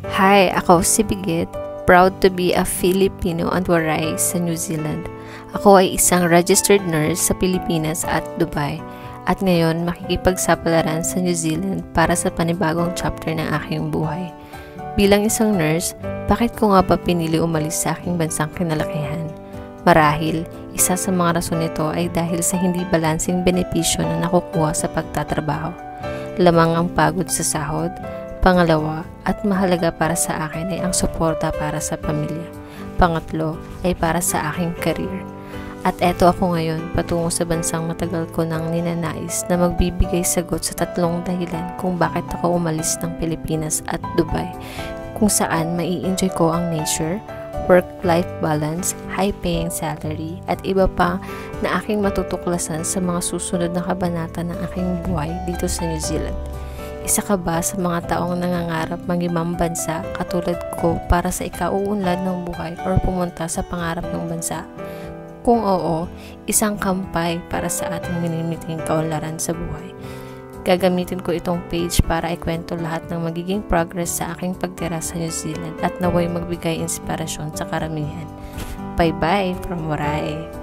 Hi, ako si Bigit, proud to be a Filipino and waray sa New Zealand. Ako ay isang registered nurse sa Pilipinas at Dubai at ngayon makikipagsapalaran sa New Zealand para sa panibagong chapter ng aking buhay. Bilang isang nurse, bakit ko nga ba pinili umalis sa aking bansang kinalakihan? Marahil, isa sa mga rason nito ay dahil sa hindi balansing benepisyo na nakukuha sa pagtatrabaho. Lamang ang pagod sa sahod. Pangalawa, at mahalaga para sa akin ay ang suporta para sa pamilya. Pangatlo, ay para sa aking career. At eto ako ngayon patungo sa bansang matagal ko nang ninanais na magbibigay sagot sa tatlong dahilan kung bakit ako umalis ng Pilipinas at Dubai, kung saan mai-enjoy ko ang nature, work-life balance, high-paying salary, at iba pa na aking matutuklasan sa mga susunod na kabanata ng aking buhay dito sa New Zealand. Isa ka ba sa mga taong nangangarap mag-ibang bansa katulad ko para sa ikauunlad ng buhay or pumunta sa pangarap ng bansa? Kung oo, isang kampay para sa ating minimiting kaunlaran sa buhay. Gagamitin ko itong page para ikwento lahat ng magiging progress sa aking pagtira sa New Zealand at naway magbigay inspirasyon sa karamihan. Bye-bye from Waray!